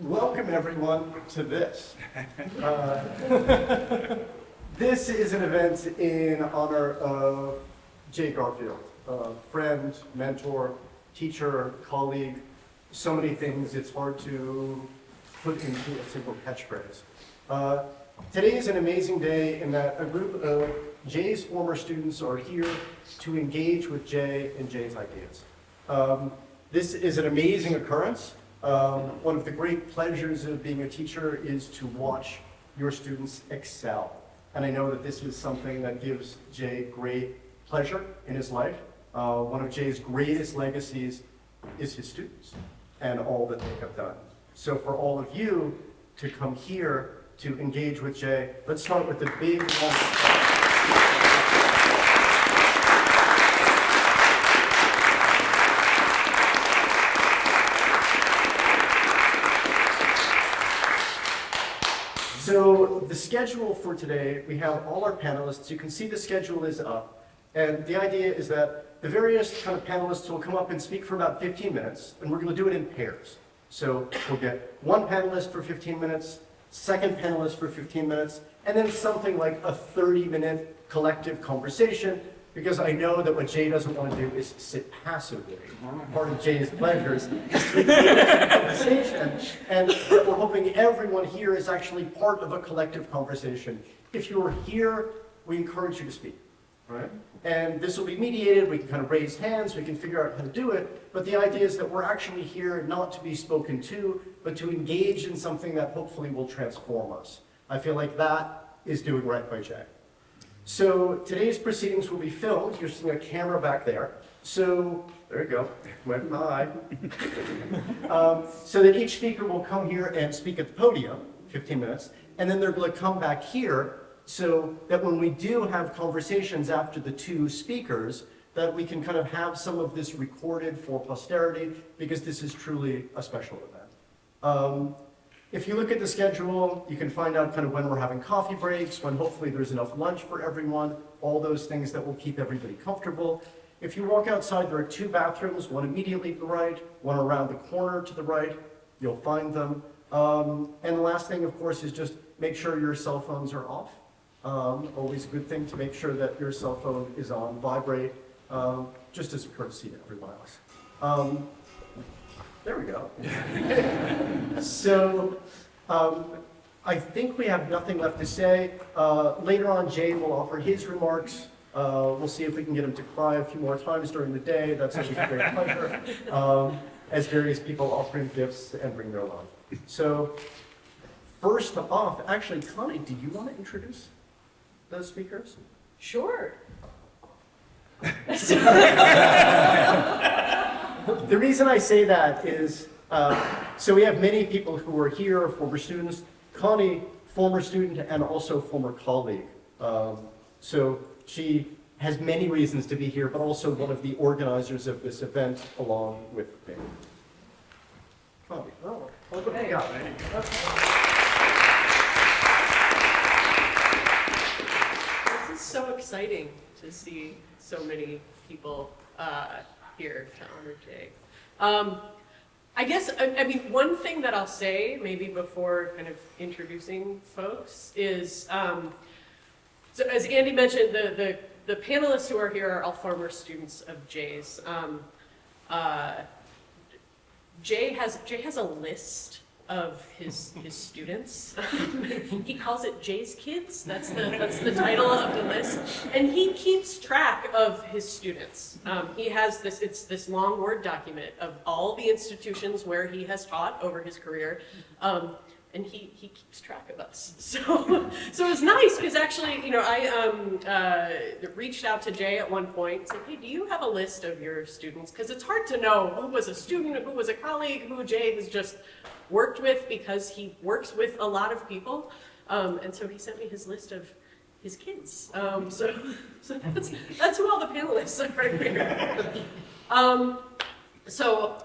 Welcome everyone to this. This is an event in honor of Jay Garfield, friend, mentor, teacher, colleague, so many things it's hard to put into a single catchphrase. Today is an amazing day in that a group of Jay's former students are here to engage with Jay and Jay's ideas. This is an amazing occurrence. One of the great pleasures of being a teacher is to watch your students excel. And I know that this is something that gives Jay great pleasure in his life. One of Jay's greatest legacies is his students and all that they have done. So for all of you to come here to engage with Jay, let's start with the big one. So the schedule for today, we have all our panelists. You can see the schedule is up. And the idea is that the various kind of panelists will come up and speak for about 15 minutes, and we're going to do it in pairs. So we'll get one panelist for 15 minutes, second panelist for 15 minutes, and then something like a 30-minute collective conversation, because I know that what Jay doesn't want to do is sit passively. Part of Jay's pleasures is to engage in conversation, and we're hoping everyone here is actually part of a collective conversation. If you're here, we encourage you to speak, right? And this will be mediated, we can kind of raise hands, we can figure out how to do it, but the idea is that we're actually here not to be spoken to, but to engage in something that hopefully will transform us. I feel like that is doing right by Jay. So today's proceedings will be filmed. You're seeing a camera back there. So there you go. Went hi. So that each speaker will come here and speak at the podium, 15 minutes, and then they're going to come back here so that when we do have conversations after the two speakers, that we can kind of have some of this recorded for posterity, because this is truly a special event. If you look at the schedule, you can find out kind of when we're having coffee breaks, when hopefully there's enough lunch for everyone, all those things that will keep everybody comfortable. If you walk outside, there are two bathrooms, one immediately to the right, one around the corner to the right. You'll find them. And the last thing, of course, is just make sure your cell phones are off. Always a good thing to make sure that your cell phone is on vibrate, just as a courtesy to everyone else. There we go. So, I think we have nothing left to say. Later on, Jay will offer his remarks. We'll see if we can get him to cry a few more times during the day. That's always a great pleasure. As various people offer him gifts and bring their love. So, first off, actually, Connie, do you want to introduce those speakers? Sure. The reason I say that is, so we have many people who are here, former students. Connie, former student and also former colleague. So she has many reasons to be here, but also one of the organizers of this event along with me. Connie, oh, look what we got. This is so exciting to see so many people here to honor Jay. I guess, I mean, one thing that I'll say, maybe before kind of introducing folks, is, so as Andy mentioned, the panelists who are here are all former students of Jay's. Jay has a list of his students. He calls it Jay's Kids. That's the title of the list, and he keeps track of his students. He has this long Word document of all the institutions where he has taught over his career, and he keeps track of us. So it's nice because actually, you know, I reached out to Jay at one point and said, hey, do you have a list of your students? Because it's hard to know who was a student, who was a colleague, who Jay has just worked with, because he works with a lot of people. And so he sent me his list of his kids. So that's who all the panelists are here. So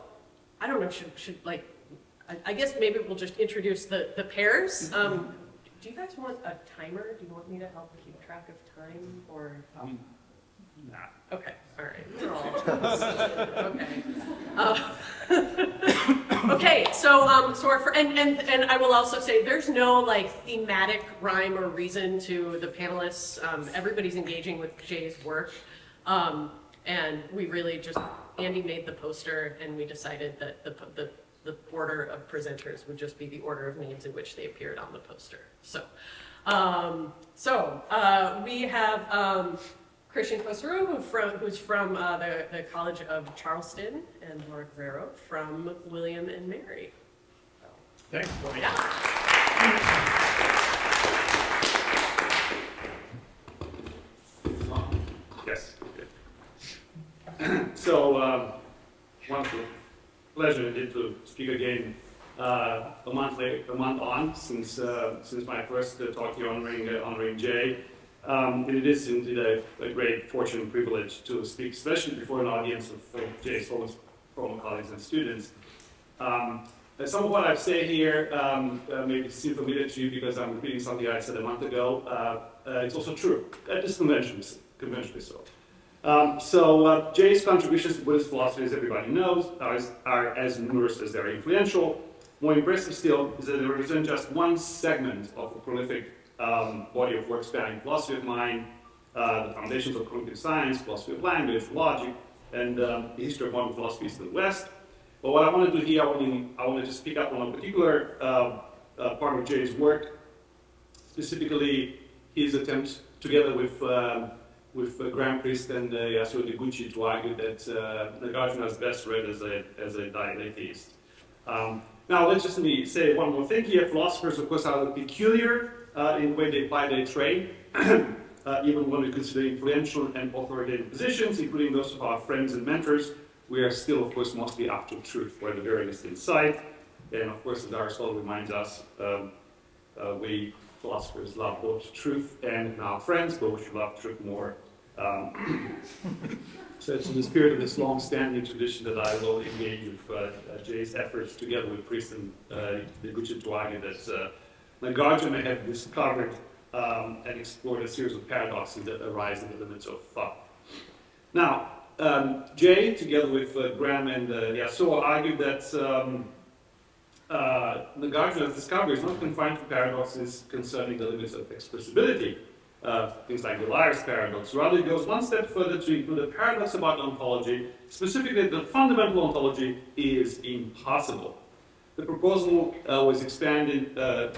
I don't know, should like, I guess maybe we'll just introduce the pairs. Do you guys want a timer? Do you want me to help keep track of time, or? Nah. Okay, all right. We're all okay. Okay, so and I will also say there's no like thematic rhyme or reason to the panelists. Everybody's engaging with Jay's work, and we really just Andy made the poster, and we decided that the order of presenters would just be the order of names in which they appeared on the poster. So, we have Christian Coseru, who's from the College of Charleston, and Laura Guerrero from William and Mary. Thanks. Yeah. Yes. Good. So, wonderful pleasure indeed to speak again a month on since my first talk here honoring Jay. It is indeed a great fortune and privilege to speak, especially before an audience of Jay's former colleagues and students. Some of what I say here may seem familiar to you because I'm repeating something I said a month ago. It's also true, just conventionally so. Jay's contributions to Buddhist philosophy, as everybody knows, are as numerous as they're influential. More impressive still is that they represent just one segment of a prolific body of work spanning philosophy of mind, the foundations of cognitive science, philosophy of language, logic, and the history of modern philosophies in the West. But what I want to do here, I want to just pick up on a particular part of Jay's work, specifically his attempt, together with Graham Priest and Yasuo Deguchi, to argue that Nagarjuna is best read as a Dialetheist. Now, let's just say one more thing here. Philosophers, of course, are peculiar in the way they apply their trade, even when we consider influential and authoritative positions, including those of our friends and mentors. We are still, of course, mostly after truth, where the very least in sight. And of course, as Aristotle reminds us, we philosophers love both truth and our friends, but we should love truth more. So it's in the spirit of this long-standing tradition that I will engage with Jay's efforts together with Priest and Deguchi to argue that Nagarjuna had discovered and explored a series of paradoxes that arise in the limits of thought. Now, Jay, together with Graham and Yasuo, argued that Nagarjuna's discovery is not confined to paradoxes concerning the limits of expressibility, things like the liar's paradox. Rather, it goes one step further to include a paradox about ontology, specifically that fundamental ontology is impossible. The proposal was expanded, a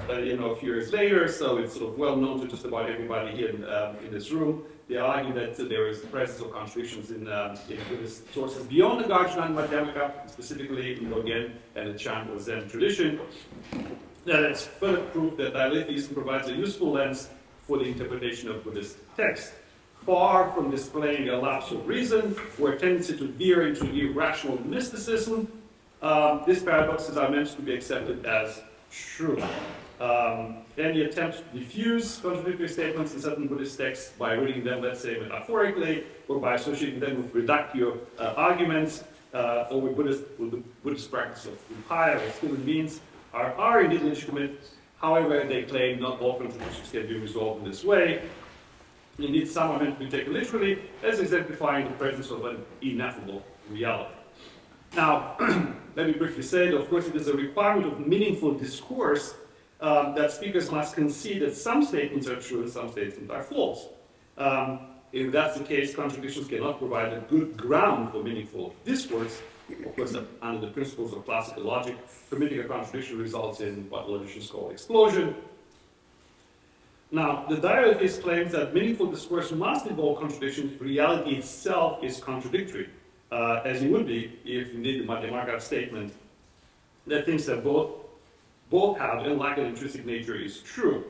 few years later, so it's sort of well known to just about everybody here in this room. They argue that there is the presence of contradictions in Buddhist sources beyond the Nagarjuna and Madhyamaka, specifically in Dogen and the Chan Zen tradition. That is further proof that Dialetheism provides a useful lens for the interpretation of Buddhist texts. Far from displaying a lapse of reason or a tendency to veer into irrational mysticism, this paradox, as I mentioned, to be accepted as true. Any attempt to diffuse contradictory statements in certain Buddhist texts by reading them, let's say, metaphorically, or by associating them with reductio arguments, or with the Buddhist practice of upaya or human beings, are indeed legitimate. However, they claim not all contradictions can be resolved in this way. Indeed, some are meant to be taken literally, as exemplifying the presence of an ineffable reality. Now, let me briefly say that, of course, it is a requirement of meaningful discourse that speakers must concede that some statements are true and some statements are false. If that's the case, contradictions cannot provide a good ground for meaningful discourse. Of course, under the principles of classical logic, permitting a contradiction results in what logicians call explosion. Now, the Dialetheist claims that meaningful discourse must involve contradiction if reality itself is contradictory, as it would be if indeed the Madhyamaka statement that things that both have and lack an intrinsic nature is true.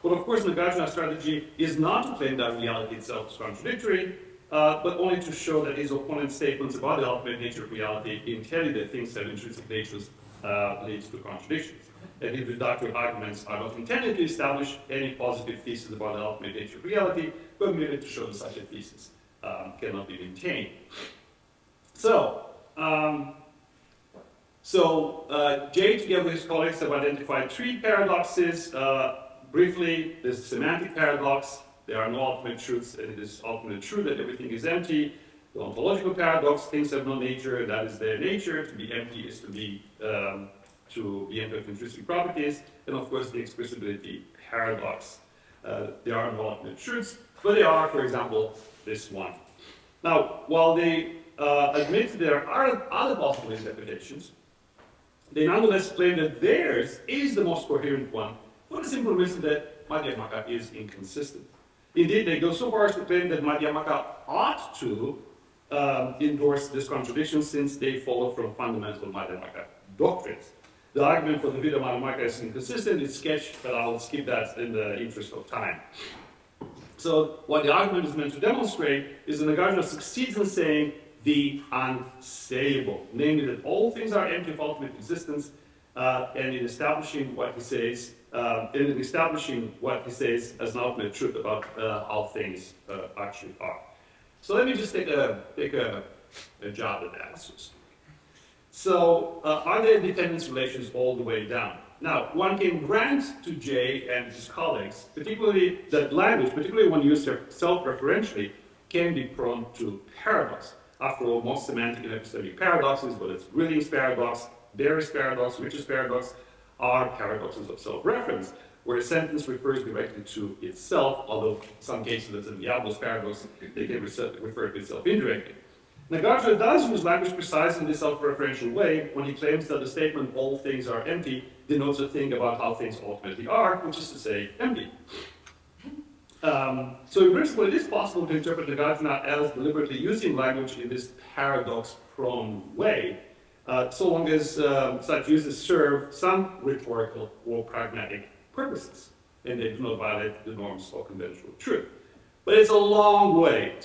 But of course, Nagarjuna's strategy is not to claim that reality itself is contradictory, but only to show that his opponent's statements about the ultimate nature of reality intended that things have intrinsic natures leads to contradictions. And his reductive arguments are not intended to establish any positive thesis about the ultimate nature of reality, but merely to show that such a thesis cannot be maintained. Jay, together with his colleagues, have identified three paradoxes. Briefly, there's the semantic paradox. There are no ultimate truths, and it is ultimately true that everything is empty. The ontological paradox, things have no nature, and that is their nature. To be empty is to be to the end of intrinsic properties, and of course the expressibility paradox. There are no ultimate truths, but they are, for example, this one. Now, while they admit there are other possible interpretations, they nonetheless claim that theirs is the most coherent one, for the simple reason that Madhyamaka is inconsistent. Indeed, they go so far as to claim that Madhyamaka ought to endorse this contradiction since they follow from fundamental Madhyamaka doctrines. The argument for the Vida Madhyamaka is inconsistent, it's sketched, but I'll skip that in the interest of time. So what the argument is meant to demonstrate is that Nagarjuna succeeds in saying the unsayable, namely that all things are empty of ultimate existence, and in establishing what he says, as an ultimate truth about how things actually are. So let me just take a job at answers. So are there dependence relations all the way down? Now, one can grant to Jay and his colleagues, particularly that language, particularly when used self-referentially, can be prone to paradox. After all, most semantic and epistemic paradoxes, whether it's Grilling's paradox, Barry's paradox, Rich's paradox, are paradoxes of self-reference, where a sentence refers directly to itself, although in some cases, as in Diablo's paradox, they can refer to itself indirectly. Nagarjuna does use language precisely in this self-referential way when he claims that the statement, all things are empty, denotes a thing about how things ultimately are, which is to say, empty. So in principle, it is possible to interpret Nagarjuna as deliberately using language in this paradox-prone way, so long as such uses serve some rhetorical or pragmatic purposes, and they do not violate the norms of conventional truth. But it's a long way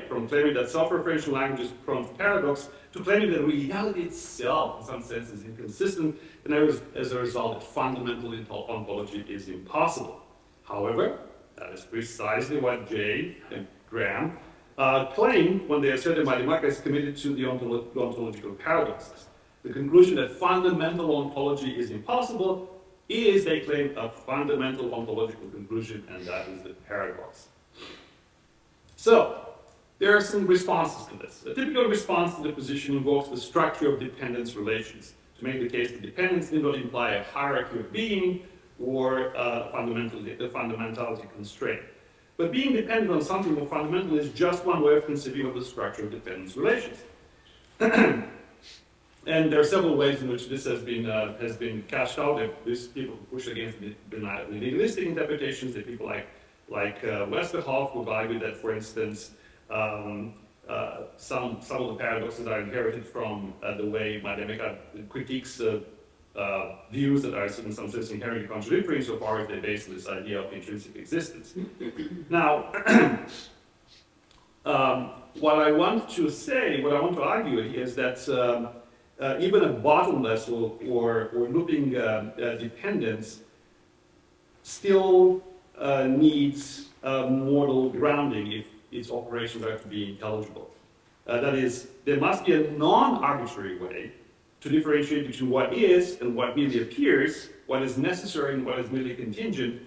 from claiming that self-referential language is prone to paradox to claiming that reality itself, in some sense, is inconsistent, and as a result, that fundamental ontology is impossible. However, that is precisely what Jay and Graham claim when they assert that Madhyamaka is committed to the ontological paradoxes. The conclusion that fundamental ontology is impossible is, they claim, a fundamental ontological conclusion, and that is the paradox. So, there are some responses to this. A typical response to the position invokes the structure of dependence relations, to make the case that dependence need not imply a hierarchy of being or a fundamentality constraint. But being dependent on something more fundamental is just one way of conceiving of the structure of dependence relations. And there are several ways in which this has been cashed out. There's people who push against the legalistic interpretations. There are people like Westerhoff would argue that, for instance, some of the paradoxes are inherited from the way Madhyamaka critiques views that are in some sense inherently contradictory insofar as they base this idea of intrinsic existence. Now, what I want to argue is that even a bottomless or looping dependence still needs modal grounding if its operations are to be intelligible. That is, there must be a non-arbitrary way to differentiate between what is and what merely appears, what is necessary and what is merely contingent,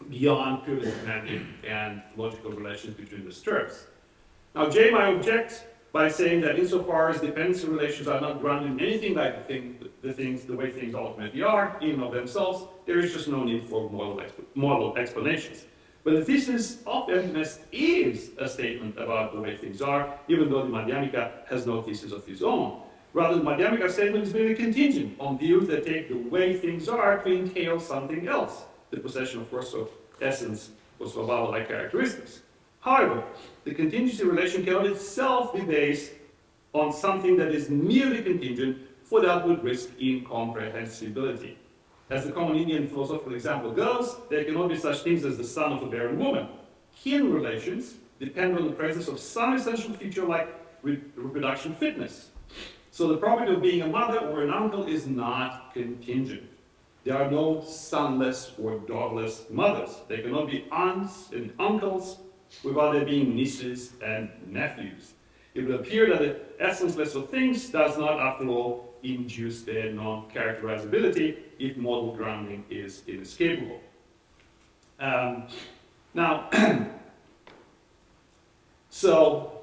beyond purely semantic and logical relations between the terms. Now, Jay might object by saying that insofar as dependency relations are not grounded in anything like the way things ultimately are, in and of themselves, there is just no need for model explanations. But the thesis of emptiness is a statement about the way things are, even though the Madhyamika has no thesis of its own. Rather, the Madhyamika statement is merely contingent on views that take the way things are to entail something else, the possession, of course, of essence or Svabhava-like characteristics. However, the contingency relation cannot itself be based on something that is merely contingent for that would risk incomprehensibility. As the common Indian philosophical example goes, there cannot be such things as the son of a barren woman. Kin relations depend on the presence of some essential feature like reproduction fitness. So the property of being a mother or an uncle is not contingent. There are no sonless or daughterless mothers. They cannot be aunts and uncles without there being nieces and nephews. It would appear that the essenceless of things does not, after all, induce their non-characterizability if model grounding is inescapable. Now, so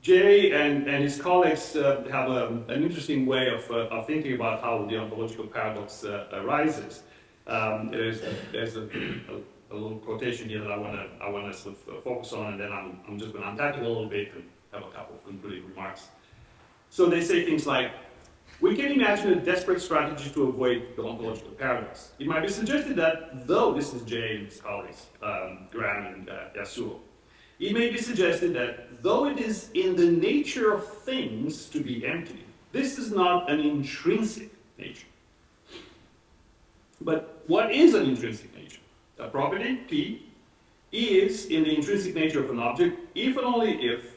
Jay and his colleagues have an interesting way of thinking about how the ontological paradox arises. There's a little quotation here that I want to sort of focus on, and then I'm just going to unpack it a little bit and have a couple of concluding remarks. So they say things like, we can imagine a desperate strategy to avoid the ontological paradox. It might be suggested that, though this is Jay and his colleagues, Graham and Yasuo, it may be suggested that though it is in the nature of things to be empty, this is not an intrinsic nature. But what is an intrinsic nature? A property, P, is in the intrinsic nature of an object if and only if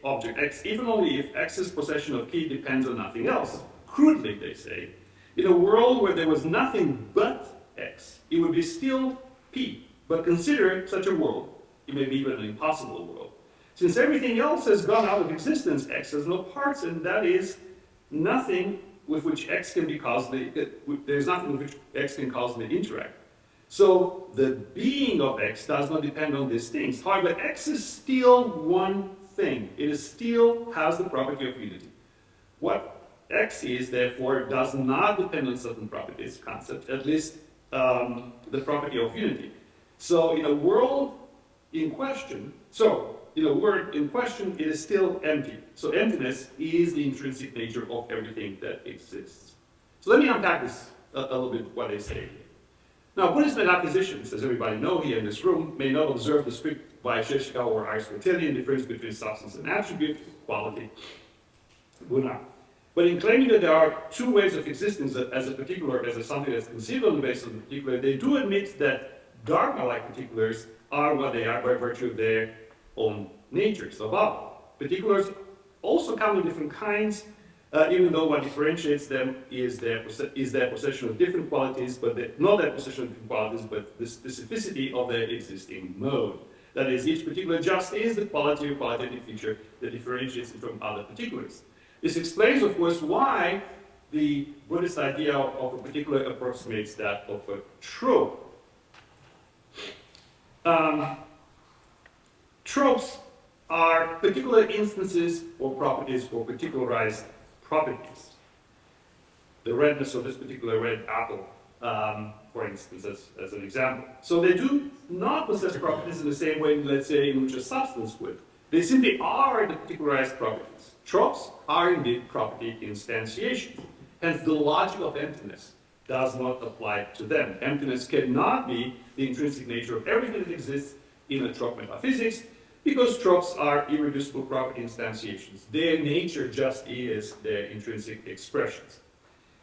object X, if and only if X's possession of P depends on nothing else. Crudely, they say, in a world where there was nothing but X, it would be still P. But consider such a world, it may be even an impossible world. Since everything else has gone out of existence, X has no parts, and that is nothing with which X can be causally, there's nothing with which X can causally interact. So the being of X does not depend on these things. However, X is still one thing. It still has the property of unity. What X is, therefore, does not depend on certain properties, concept, at least the property of unity. So in a world in question, it is still empty. So emptiness is the intrinsic nature of everything that exists. So let me unpack this a little bit, what they say. Now, Buddhist metaphysicians, as everybody knows here in this room, may not observe the strict Vaisheshika or Aristotelian difference between substance and attribute, quality, guna. But in claiming that there are two ways of existence as a particular, as a something that's conceived on the basis of the particular, they do admit that dharma-like particulars are what they are by virtue of their own natures. So, particulars also come in different kinds, even though what differentiates them is their possession of different qualities, but not their possession of different qualities, but the specificity of their existing mode. That is, each particular just is the quality or qualitative feature that differentiates it from other particulars. This explains, of course, why the Buddhist idea of a particular approximates that of a trope. Tropes are particular instances or properties or particularized properties. The redness of this particular red apple, for instance, as an example. So they do not possess properties in the same way, let's say, in which a substance would. They simply are the particularized properties. Tropes are indeed property instantiations. Hence, the logic of emptiness does not apply to them. Emptiness cannot be the intrinsic nature of everything that exists in a trope metaphysics, because tropes are irreducible property instantiations. Their nature just is their intrinsic expressions.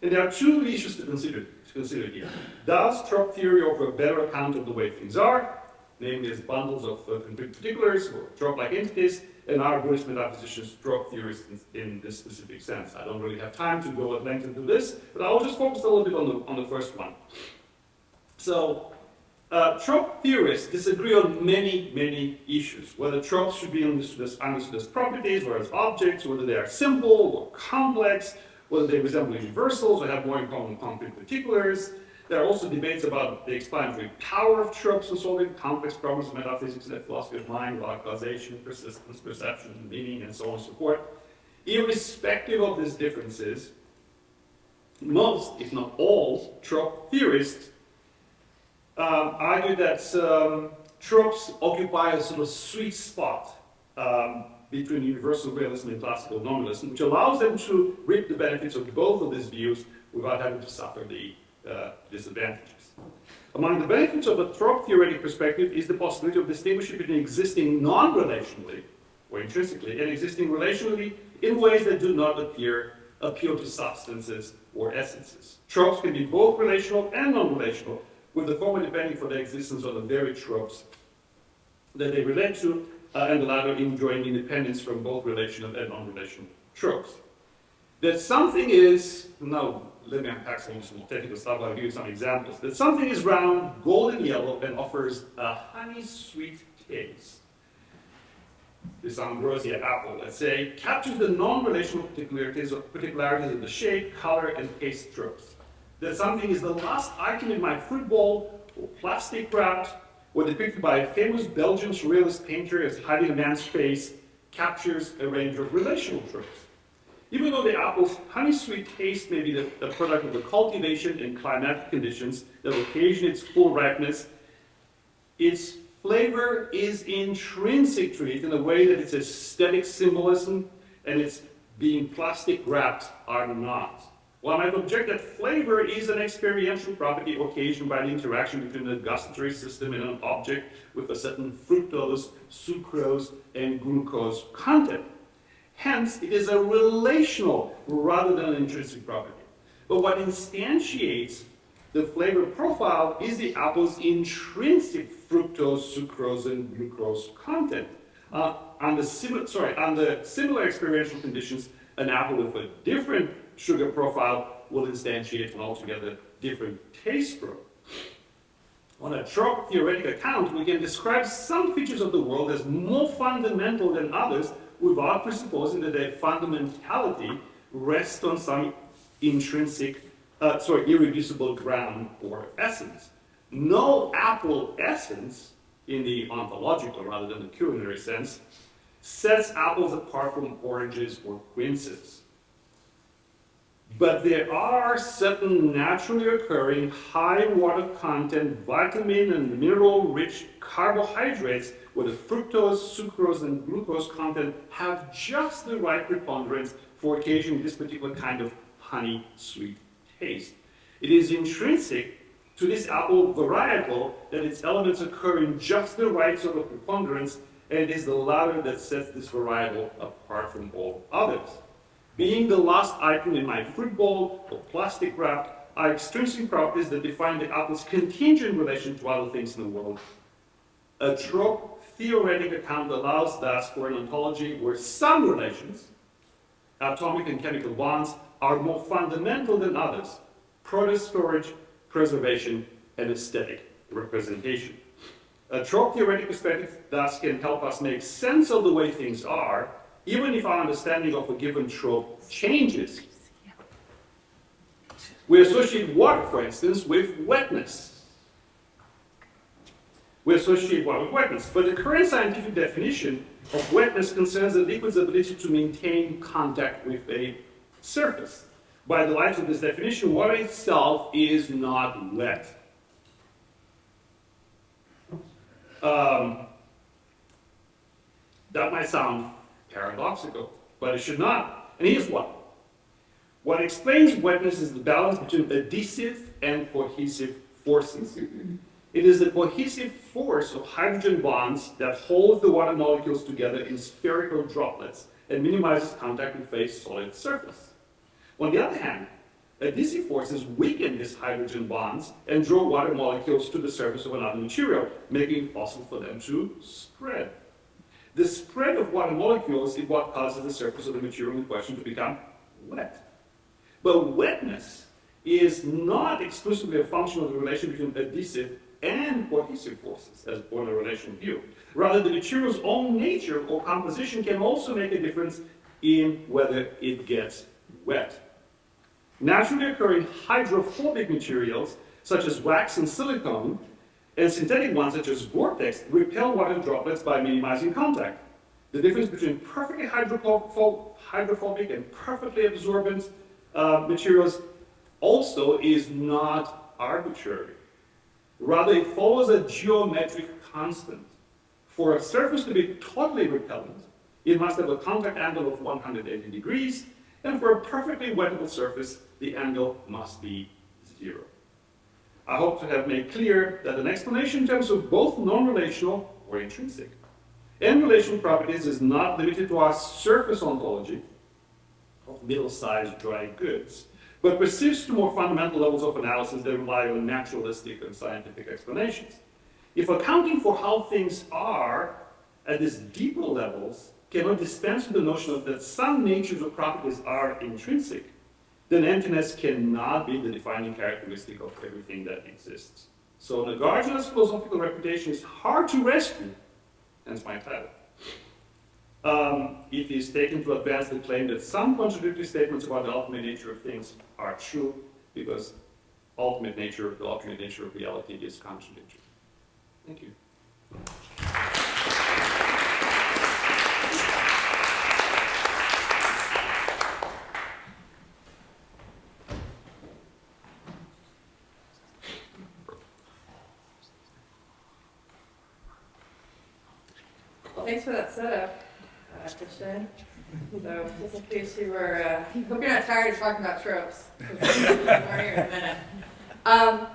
And there are two issues to consider here. Does trope theory offer a better account of the way things are, namely as bundles of concrete particulars or trope-like entities, and are Buddhist metaphysicians trope theorists in this specific sense? I don't really have time to go at length into this, but I'll just focus a little bit on the first one. So, trope theorists disagree on many, many issues, whether tropes should be understood as properties or as objects, whether they are simple or complex, whether they resemble universals or have more in common with concrete particulars. There are also debates about the explanatory power of tropes in solving complex problems of metaphysics and philosophy of mind, about causation, persistence, perception, meaning, and so on and so forth. Irrespective of these differences, most, if not all, trope theorists argue that tropes occupy a sort of sweet spot between universal realism and classical nominalism, which allows them to reap the benefits of both of these views without having to suffer the disadvantages. Among the benefits of a trope theoretic perspective is the possibility of distinguishing between existing non-relationally or intrinsically and existing relationally in ways that do not appeal to substances or essences. Tropes can be both relational and non-relational, with the former depending for their existence on the very tropes that they relate to, and the latter enjoying independence from both relational and non-relational tropes. That something is, now let me unpack some technical stuff, I'll give you some examples. That something is round, golden yellow, and offers a honey-sweet taste. This ambrosia apple, let's say, captures the non-relational particularities of the shape, color, and taste tropes. That something is the last item in my fruit bowl, or plastic wrapped, or depicted by a famous Belgian surrealist painter as hiding a man's face, captures a range of relational traits. Even though the apple's honey-sweet taste may be the product of the cultivation and climatic conditions that occasion its full ripeness, its flavor is intrinsic to it in a way that its aesthetic symbolism and its being plastic wrapped are not. One might object that flavor is an experiential property occasioned by the interaction between the gustatory system and an object with a certain fructose, sucrose, and glucose content. Hence, it is a relational rather than an intrinsic property. But what instantiates the flavor profile is the apple's intrinsic fructose, sucrose, and glucose content. Under similar experiential conditions, an apple with a different sugar profile will instantiate an altogether different taste profile. On a trope theoretic account, we can describe some features of the world as more fundamental than others without presupposing that their fundamentality rests on some irreducible ground or essence. No apple essence, in the ontological rather than the culinary sense, sets apples apart from oranges or quinces. But there are certain naturally occurring high water content, vitamin and mineral-rich carbohydrates where the fructose, sucrose, and glucose content have just the right preponderance for occasioning this particular kind of honey-sweet taste. It is intrinsic to this apple varietal that its elements occur in just the right sort of preponderance, and it is the latter that sets this varietal apart from all others. Being the last item in my fruit bowl or plastic wrap are extrinsic properties that define the apple's contingent relation to other things in the world. A trope theoretic account allows thus for an ontology where some relations, atomic and chemical bonds, are more fundamental than others: produce storage, preservation, and aesthetic representation. A trope theoretic perspective thus can help us make sense of the way things are, even if our understanding of a given trope changes. We associate water, for instance, with wetness. But the current scientific definition of wetness concerns a liquid's ability to maintain contact with a surface. By the light of this definition, water itself is not wet. That might sound paradoxical, but it should not. And here's why. What explains wetness is the balance between adhesive and cohesive forces. It is the cohesive force of hydrogen bonds that holds the water molecules together in spherical droplets and minimizes contact with a solid surface. On the other hand, adhesive forces weaken these hydrogen bonds and draw water molecules to the surface of another material, making it possible for them to spread. The spread of water molecules is what causes the surface of the material in question to become wet. But wetness is not exclusively a function of the relation between adhesive and cohesive forces, as on a relational view. Rather, the material's own nature or composition can also make a difference in whether it gets wet. Naturally occurring hydrophobic materials, such as wax and silicone, and synthetic ones, such as vortex, repel water droplets by minimizing contact. The difference between perfectly hydrophobic and perfectly absorbent materials also is not arbitrary. Rather, it follows a geometric constant. For a surface to be totally repellent, it must have a contact angle of 180 degrees, and for a perfectly wettable surface, the angle must be 0. I hope to have made clear that an explanation in terms of both non-relational or intrinsic and relational properties is not limited to our surface ontology of middle-sized dry goods, but persists to more fundamental levels of analysis that rely on naturalistic and scientific explanations. If accounting for how things are at these deeper levels cannot dispense with the notion of that some natures or properties are intrinsic, then emptiness cannot be the defining characteristic of everything that exists. So Nagarjuna's philosophical reputation is hard to rescue, hence my title. It is taken to advance the claim that some contradictory statements about the ultimate nature of things are true, because the ultimate nature of reality is contradictory. Thank you. thanks for that setup, Christian. So, just in case you were, hope you're not tired of talking about tropes. More here in a minute.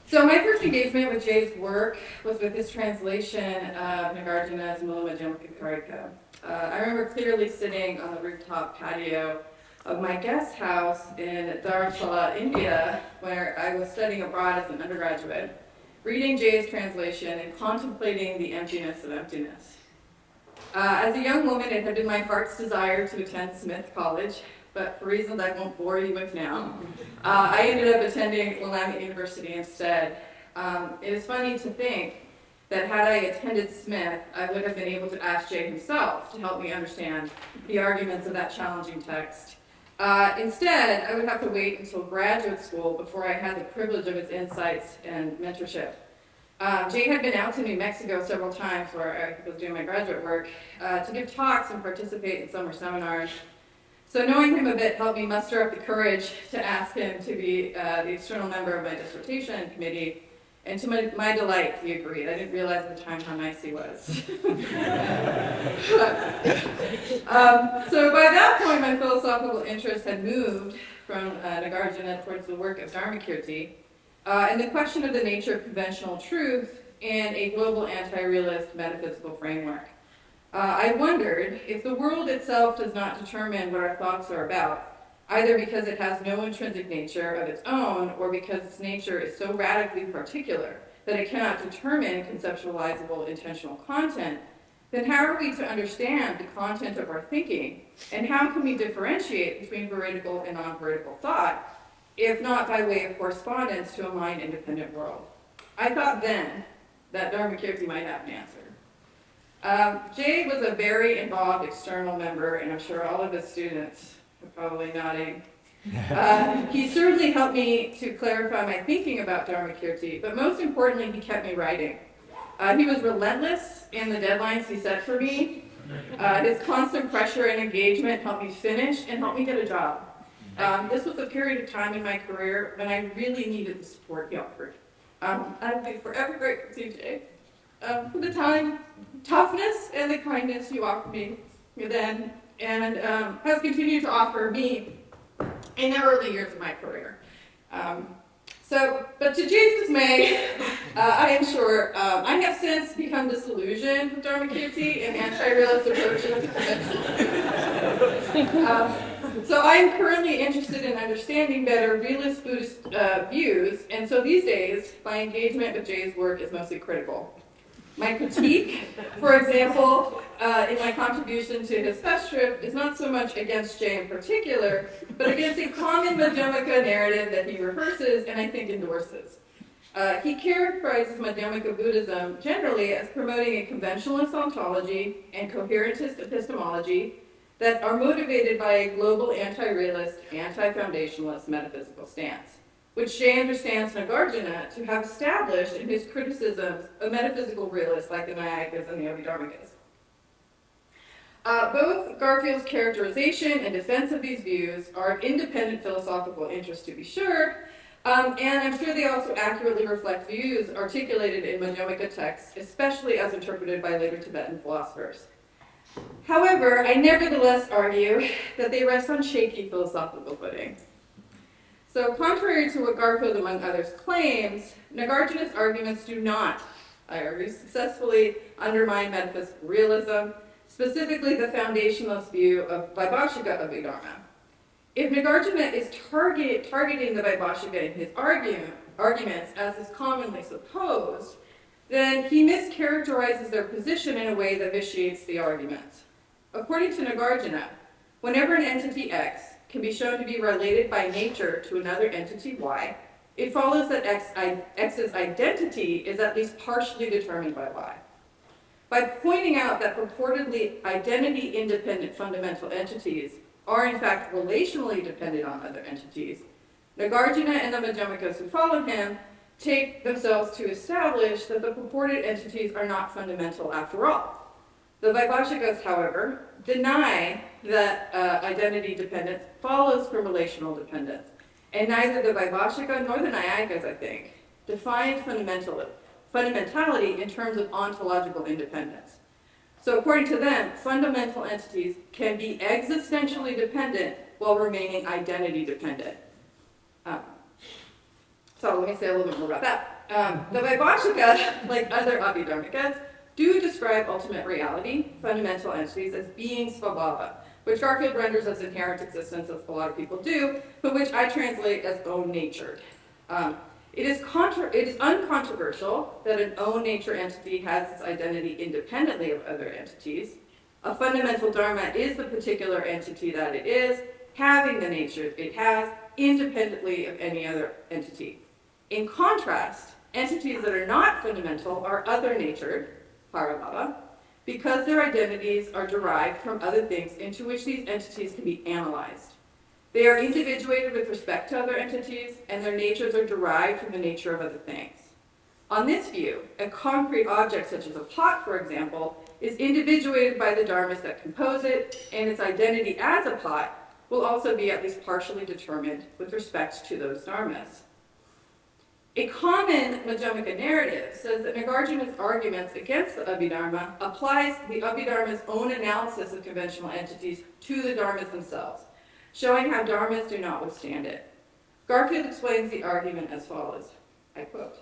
So my first engagement with Jay's work was with his translation of Nagarjuna's Mula Madhyamaka. I remember clearly sitting on the rooftop patio of my guest house in Dharamsala, India, where I was studying abroad as an undergraduate, reading Jay's translation and contemplating the emptiness of emptiness. As a young woman, it had been my heart's desire to attend Smith College, but for reasons I won't bore you with now, I ended up attending Willamette University instead. It is funny to think that had I attended Smith, I would have been able to ask Jay himself to help me understand the arguments of that challenging text. Instead, I would have to wait until graduate school before I had the privilege of his insights and mentorship. Jay had been out to New Mexico several times where I was doing my graduate work to give talks and participate in summer seminars. So knowing him a bit helped me muster up the courage to ask him to be the external member of my dissertation committee. And to my delight, he agreed. I didn't realize at the time how nice he was. So by that point, my philosophical interest had moved from Nagarjuna towards the work of Dharmakirti, and the question of the nature of conventional truth in a global anti-realist metaphysical framework. I wondered if the world itself does not determine what our thoughts are about, either because it has no intrinsic nature of its own, or because its nature is so radically particular that it cannot determine conceptualizable intentional content, then how are we to understand the content of our thinking, and how can we differentiate between veridical and non-veridical thought, if not by way of correspondence to a mind-independent world? I thought then that Dharmakirti might have an answer. Jay was a very involved external member, and I'm sure all of his students are probably nodding. He certainly helped me to clarify my thinking about Dharmakirti, but most importantly, he kept me writing. He was relentless in the deadlines he set for me. His constant pressure and engagement helped me finish and helped me get a job. This was a period of time in my career when I really needed the support he offered. I'll be forever grateful to you, Jay, for the time, toughness, and the kindness you offered me then, and has continued to offer me in the early years of my career. But to Jay's dismay, I am sure I have since become disillusioned with Dharmakirti and anti-realist approaches to conventional. So I am currently interested in understanding better realist Buddhist views, and so these days, my engagement with Jay's work is mostly critical. My critique, for example, in my contribution to his festschrift, is not so much against Jay in particular, but against a common Madhyamaka narrative that he rehearses and I think endorses. He characterizes Madhyamaka Buddhism generally as promoting a conventionalist ontology and coherentist epistemology that are motivated by a global anti-realist, anti-foundationalist metaphysical stance, which Jay understands Nagarjuna to have established in his criticisms of metaphysical realists like the Nayayikas and the Abhidharmikas. Both Garfield's characterization and defense of these views are of independent philosophical interest, to be sure, and I'm sure they also accurately reflect views articulated in Madhyamaka texts, especially as interpreted by later Tibetan philosophers. However, I nevertheless argue that they rest on shaky philosophical footing. So contrary to what Garfield, among others, claims, Nagarjuna's arguments do not, I argue, successfully undermine metaphysical realism, specifically the foundationalist view of Vaibhashika Abhidharma. If Nagarjuna is targeting the Vaibhashika in his arguments, as is commonly supposed, then he mischaracterizes their position in a way that vitiates the argument. According to Nagarjuna, whenever an entity X can be shown to be related by nature to another entity Y, it follows that X's identity is at least partially determined by Y. By pointing out that purportedly identity-independent fundamental entities are in fact relationally dependent on other entities, Nagarjuna and the Madhyamikas who follow him take themselves to establish that the purported entities are not fundamental after all. The Vaibhashikas, however, deny that identity dependence follows from relational dependence, and neither the Vaibhashika nor the Nayayikas, I think, define fundamentality in terms of ontological independence. So according to them, fundamental entities can be existentially dependent while remaining identity dependent. So let me say a little bit more about that. The Vaibhashika, like other Abhidharmikas, do describe ultimate reality, fundamental entities, as being svabhava, which Garfield renders as inherent existence, as a lot of people do, but which I translate as own natured. It is uncontroversial that an own nature entity has its identity independently of other entities. A fundamental dharma is the particular entity that it is, having the nature it has, independently of any other entity. In contrast, entities that are not fundamental are other-natured, parabhava, because their identities are derived from other things into which these entities can be analyzed. They are individuated with respect to other entities, and their natures are derived from the nature of other things. On this view, a concrete object such as a pot, for example, is individuated by the dharmas that compose it, and its identity as a pot will also be at least partially determined with respect to those dharmas. A common Madhyamaka narrative says that Nagarjuna's arguments against the Abhidharma applies the Abhidharma's own analysis of conventional entities to the dharmas themselves, showing how dharmas do not withstand it. Garfield explains the argument as follows, I quote,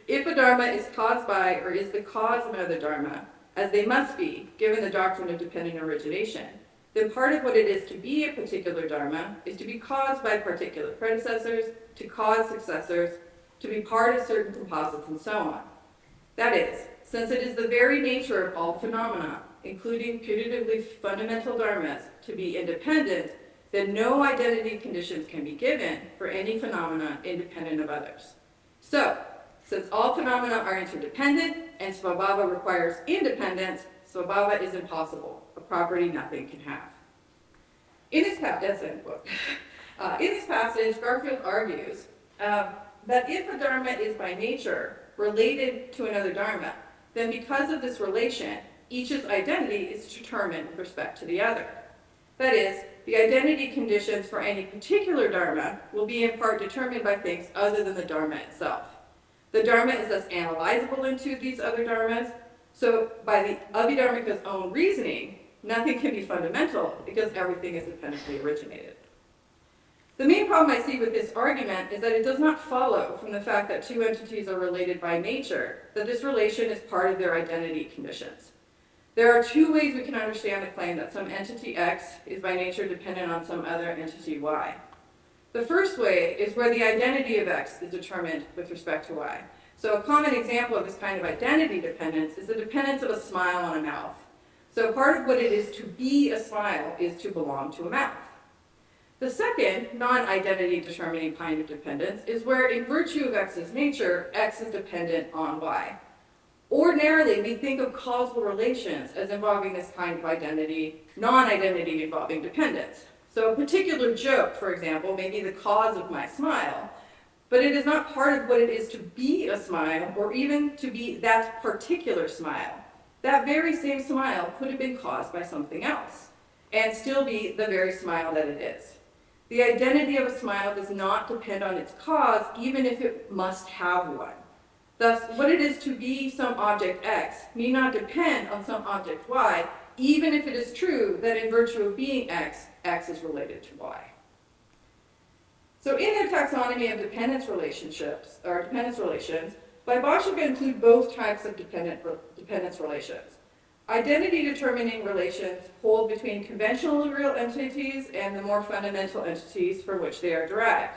"If a dharma is caused by or is the cause of another dharma, as they must be, given the doctrine of dependent origination, then part of what it is to be a particular dharma is to be caused by particular predecessors, to cause successors, to be part of certain composites, and so on. That is, since it is the very nature of all phenomena, including putatively fundamental dharmas, to be independent, then no identity conditions can be given for any phenomena independent of others. So, since all phenomena are interdependent and svabhava requires independence, svabhava is impossible, a property nothing can have." In this passage, Garfield argues that if a dharma is by nature related to another dharma, then because of this relation, each's identity is determined with respect to the other. That is, the identity conditions for any particular dharma will be in part determined by things other than the dharma itself. The dharma is thus analyzable into these other dharmas, so by the Abhidharmika's own reasoning, nothing can be fundamental because everything is dependently originated. The main problem I see with this argument is that it does not follow from the fact that two entities are related by nature that this relation is part of their identity conditions. There are two ways we can understand the claim that some entity X is by nature dependent on some other entity Y. The first way is where the identity of X is determined with respect to Y. So a common example of this kind of identity dependence is the dependence of a smile on a mouth. So part of what it is to be a smile is to belong to a mouth. The second, non-identity determining kind of dependence is where, in virtue of X's nature, X is dependent on Y. Ordinarily, we think of causal relations as involving this kind of identity, non-identity involving dependence. So a particular joke, for example, may be the cause of my smile, but it is not part of what it is to be a smile or even to be that particular smile. That very same smile could have been caused by something else and still be the very smile that it is. The identity of a smile does not depend on its cause, even if it must have one. Thus, what it is to be some object X need not depend on some object Y, even if it is true that in virtue of being X, X is related to Y. So in their taxonomy of dependence relationships, or dependence relations, Vaibhashika include both types of dependence relations. Identity-determining relations hold between conventional real entities and the more fundamental entities from which they are derived.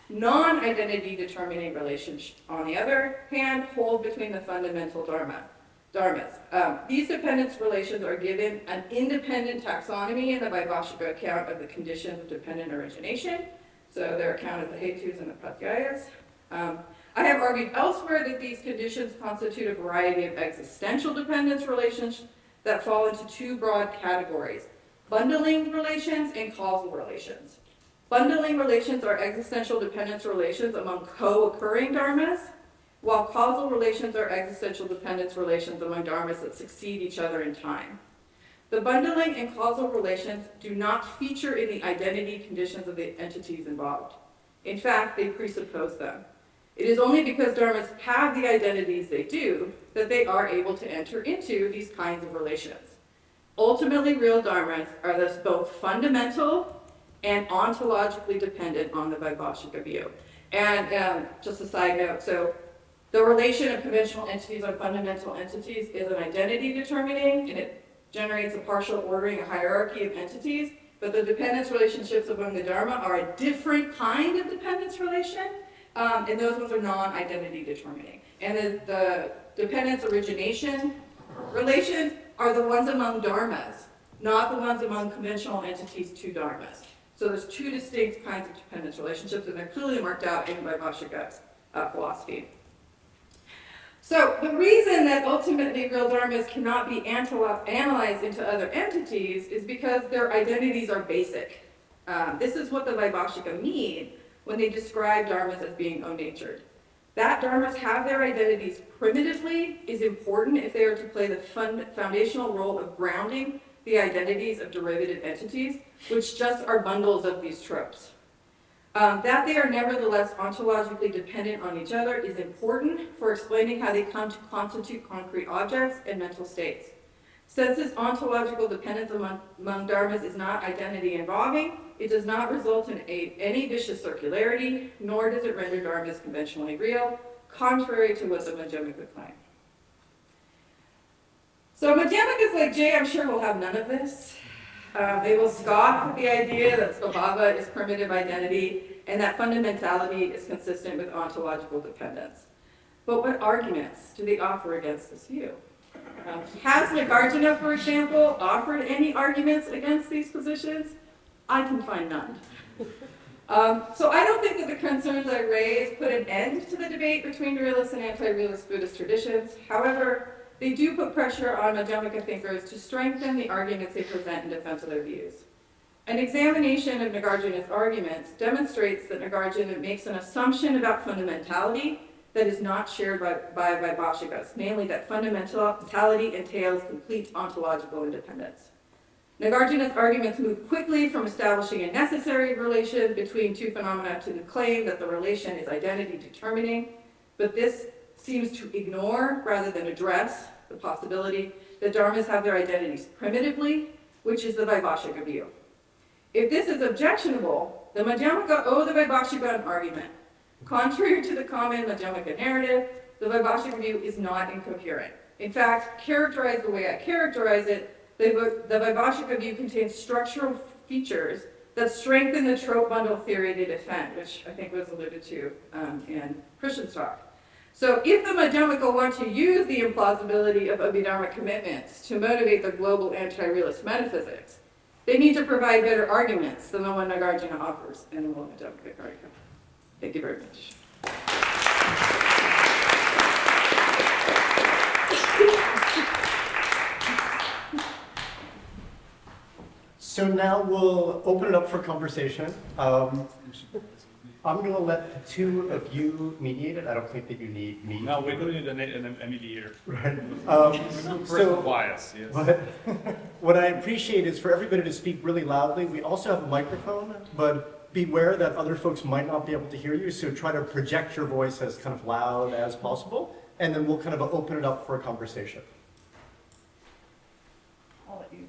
Non-identity-determining relations, on the other hand, hold between the fundamental dharmas. These dependence relations are given an independent taxonomy in the Vaibhashika account of the conditions of dependent origination, so their account of the hetus and the pratyayas. I have argued elsewhere that these conditions constitute a variety of existential dependence relations that fall into two broad categories: bundling relations and causal relations. Bundling relations are existential dependence relations among co-occurring dharmas, while causal relations are existential dependence relations among dharmas that succeed each other in time. The bundling and causal relations do not feature in the identity conditions of the entities involved. In fact, they presuppose them. It is only because dharmas have the identities they do that they are able to enter into these kinds of relations. Ultimately, real dharmas are thus both fundamental and ontologically dependent on the Vaibhashika view. And just a side note, so the relation of conventional entities on fundamental entities is an identity determining, and it generates a partial ordering, a hierarchy of entities, but the dependence relationships among the Dharma are a different kind of dependence relation, and those ones are non-identity determining. And the dependence origination relations are the ones among Dharmas, not the ones among conventional entities to Dharmas. So there's two distinct kinds of dependence relationships, and they're clearly marked out in Vaibhashika philosophy. So the reason that ultimately real dharmas cannot be analyzed into other entities is because their identities are basic. This is what the Vaibhashika mean when they describe dharmas as being own-natured. That dharmas have their identities primitively is important if they are to play the foundational role of grounding the identities of derivative entities, which just are bundles of these tropes. That they are nevertheless ontologically dependent on each other is important for explaining how they come to constitute concrete objects and mental states. Since this ontological dependence among dharmas is not identity involving, it does not result in any vicious circularity, nor does it render dharmas conventionally real, contrary to what the Madhyamika claim. So Madhyamikas like Jay, I'm sure, will have none of this. They will scoff at the idea that svabhava is primitive identity and that fundamentality is consistent with ontological dependence. But what arguments do they offer against this view? Has Nagarjuna, for example, offered any arguments against these positions? I can find none. So I don't think that the concerns I raise put an end to the debate between realist and anti-realist Buddhist traditions. However, they do put pressure on Madhyamika thinkers to strengthen the arguments they present in defense of their views. An examination of Nagarjuna's arguments demonstrates that Nagarjuna makes an assumption about fundamentality that is not shared by Vaibhashikas, namely that fundamentality entails complete ontological independence. Nagarjuna's arguments move quickly from establishing a necessary relation between two phenomena to the claim that the relation is identity determining, but this seems to ignore rather than address the possibility that dharmas have their identities primitively, which is the Vaibhashika view. If this is objectionable, the Madhyamika owe the Vaibhashika an argument. Contrary to the common Madhyamika narrative, the Vaibhashika view is not incoherent. In fact, characterized the way I characterize it, the Vaibhashika view contains structural features that strengthen the trope bundle theory they defend, which I think was alluded to in Christian's talk. So if the Madhyamika want to use the implausibility of Abhidharma commitments to motivate the global anti-realist metaphysics, they need to provide better arguments than the one Nagarjuna offers in the Madhyamika argument. Thank you very much. So now we'll open it up for conversation. I'm going to let the two of you mediate it. I don't think that you need me. No, we don't need a mediator. Right. Personal bias, yes. What I appreciate is for everybody to speak really loudly. We also have a microphone, but beware that other folks might not be able to hear you, so try to project your voice as kind of loud as possible, and then we'll kind of open it up for a conversation. I'll let you.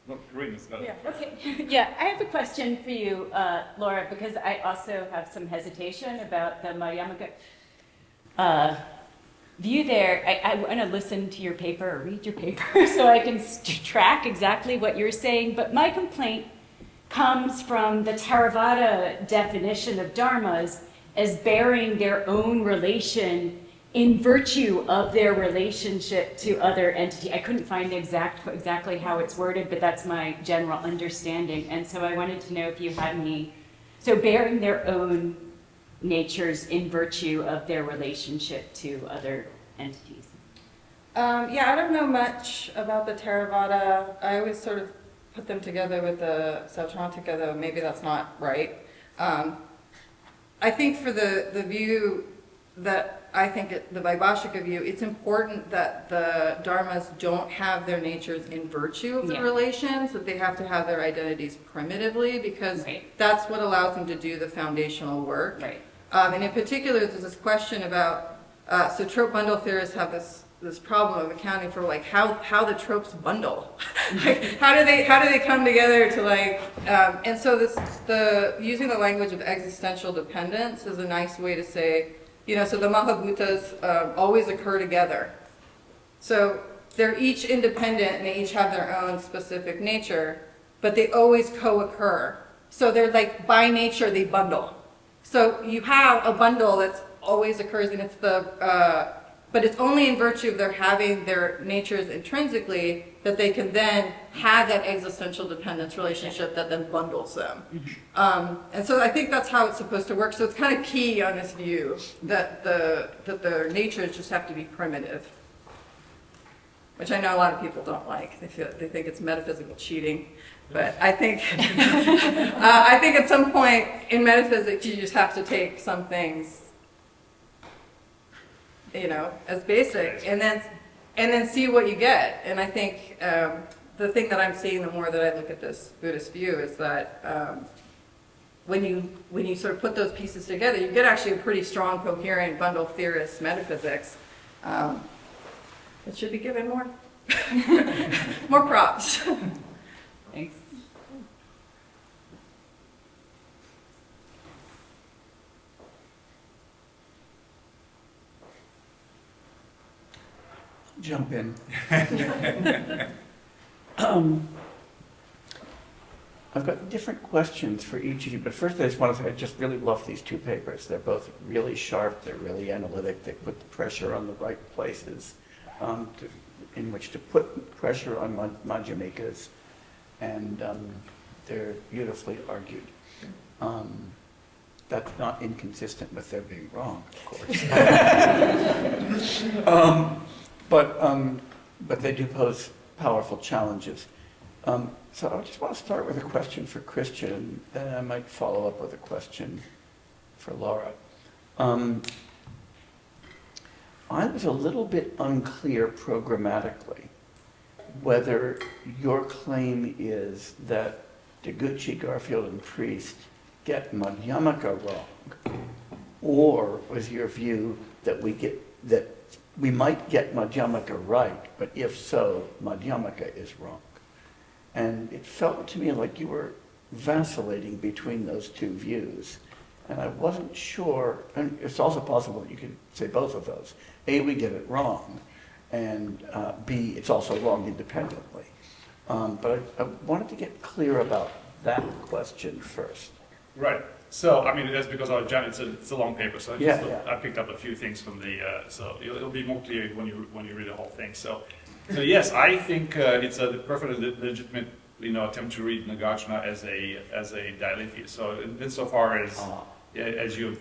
No, Green is not. Yeah, okay. Yeah, I have a question for you, Laura, because I also have some hesitation about the Madhyamika view there. I want to listen to your paper or read your paper so I can track exactly what you're saying. But my complaint comes from the Theravada definition of dharmas as bearing their own relation in virtue of their relationship to other entities. I couldn't find exactly how it's worded, but that's my general understanding. And so I wanted to know if you had any, so bearing their own natures in virtue of their relationship to other entities. Yeah, I don't know much about the Theravada. I always sort of put them together with the Sautrantika, though maybe that's not right. I think for the view that I think the Vaibhashika view, it's important that the dharmas don't have their natures in virtue of the relations, that they have to have their identities primitively, because that's what allows them to do the foundational work. Right. And in particular, there's this question about, so trope bundle theorists have this problem of accounting for like how the tropes bundle. Like, how do they come together to like, and so using the language of existential dependence is a nice way to say, so the Mahabhutas always occur together. So they're each independent and they each have their own specific nature, but they always co-occur. So they're like, by nature, they bundle. So you have a bundle that always occurs, and it's but it's only in virtue of their having their natures intrinsically that they can then have that existential dependence relationship that then bundles them. And so I think that's how it's supposed to work. So it's kind of key on this view that their natures just have to be primitive, which I know a lot of people don't like. They think it's metaphysical cheating. But I think I think at some point in metaphysics you just have to take some things, as basic, and then see what you get. And I think the thing that I'm seeing the more that I look at this Buddhist view is that when you sort of put those pieces together, you get actually a pretty strong, coherent bundle theorist metaphysics. It should be given more more props. Thanks. Jump in. I've got different questions for each of you, but first I just want to say I just really love these two papers. They're both really sharp, they're really analytic, they put the pressure on the right places in which to put pressure on Madhyamikas, and they're beautifully argued. That's not inconsistent with their being wrong, of course. But they do pose powerful challenges. So I just want to start with a question for Christian, and then I might follow up with a question for Laura. I was a little bit unclear programmatically whether your claim is that Deguchi, Garfield, and Priest get Madhyamaka wrong, or was your view that we might get Madhyamaka right, but if so, Madhyamaka is wrong? And it felt to me like you were vacillating between those two views. And I wasn't sure, and it's also possible that you could say both of those. A, we get it wrong, and B, it's also wrong independently. But I wanted to get clear about that question first. Right. So, I mean, that's because it's a long paper, so I picked up a few things from the, so it'll be more clear when you read the whole thing. So yes, I think it's a perfectly legitimate, attempt to read Nagarjuna as a Dialetheist. So insofar as you,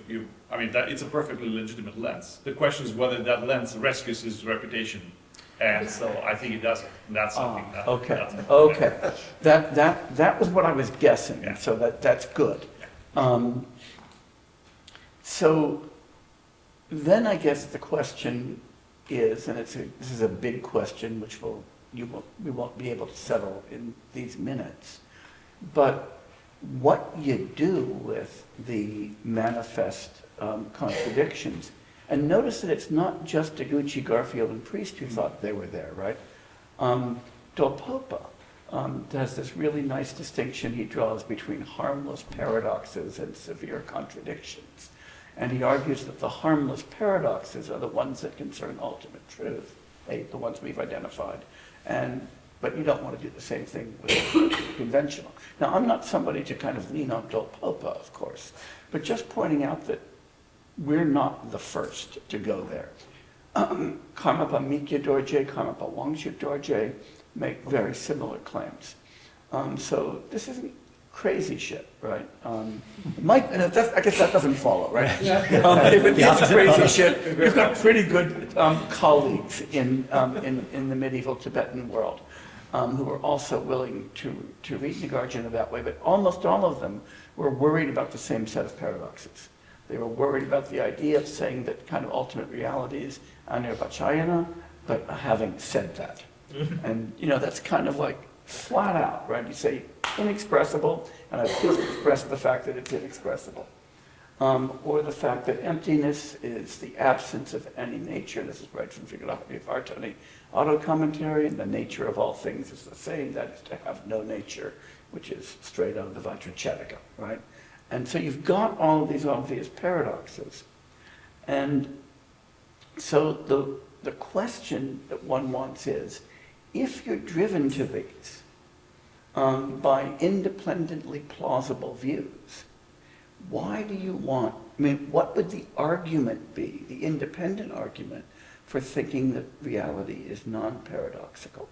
I mean, that it's a perfectly legitimate lens. The question is whether that lens rescues his reputation, and so I think it doesn't. That's something that. Okay. That was what I was guessing. Yeah. So that's good. So then I guess the question is, and this is a big question which we won't be able to settle in these minutes, but what you do with the manifest contradictions. And notice that it's not just Deguchi, Garfield, and Priest who thought they were there, right? Dolpopa has this really nice distinction he draws between harmless paradoxes and severe contradictions. And he argues that the harmless paradoxes are the ones that concern ultimate truth, the ones we've identified. But you don't want to do the same thing with conventional. Now, I'm not somebody to kind of lean on Dolpopa, of course, but just pointing out that we're not the first to go there. Karmapa Mikya Dorje, Karmapa Wangchut Dorje make very similar claims. So this isn't crazy shit, right? I guess that doesn't follow, right? If it is crazy shit, you've got pretty good colleagues in the medieval Tibetan world who were also willing to read Nagarjuna that way, but almost all of them were worried about the same set of paradoxes. They were worried about the idea of saying that kind of ultimate reality is anirvachayana, but having said that. And, that's kind of like flat out, right? You say inexpressible, and I've just expressed the fact that it's inexpressible. or the fact that emptiness is the absence of any nature. This is right from Philosophy of Art, Tony Auto commentary, and the nature of all things is the same, that is to have no nature, which is straight out of the Vajrachatika, right? And so you've got all of these obvious paradoxes. And so the question that one wants is, if you're driven to these by independently plausible views, why do you want, I mean, what would the argument be, the independent argument, for thinking that reality is non-paradoxical?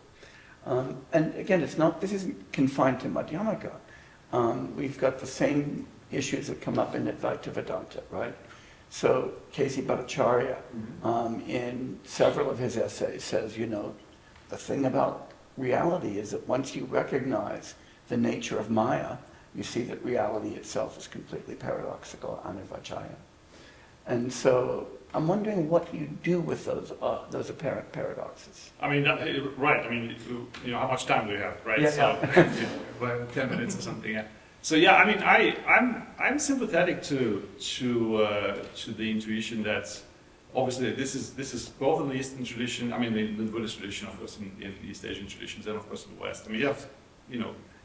And again, this isn't confined to Madhyamaka. We've got the same issues that come up in Advaita Vedanta, right? So K.C. Bhattacharya, in several of his essays, says, the thing about reality is that once you recognize the nature of Maya, you see that reality itself is completely paradoxical, anivajaya. And so I'm wondering what you do with those apparent paradoxes. I mean, right. I mean, how much time do we have, right? Yeah, so, like 10 minutes or something. Yeah. So yeah, I mean, I'm sympathetic to the intuition that obviously this is both in the Eastern tradition. I mean, the Buddhist tradition, of course, in East Asian traditions, and of course in the West. I mean,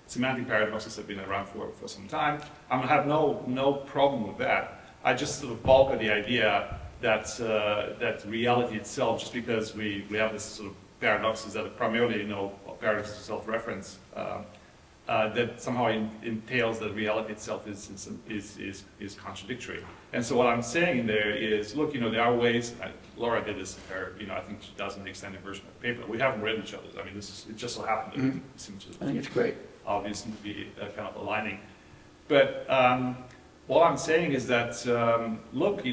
semantic paradoxes have been around for some time. I have no problem with that. I just sort of balk at the idea that reality itself, just because we have this sort of paradoxes that are primarily, paradoxes of self-reference, that somehow entails that reality itself is contradictory. And so what I'm saying there is, look, there are ways. Laura did this in her, I think she does in the extended version of the paper. We haven't read each other's. I mean, it just so happened that it seems to. I think it's great. Obvious to be kind of aligning. But what I'm saying is that, look,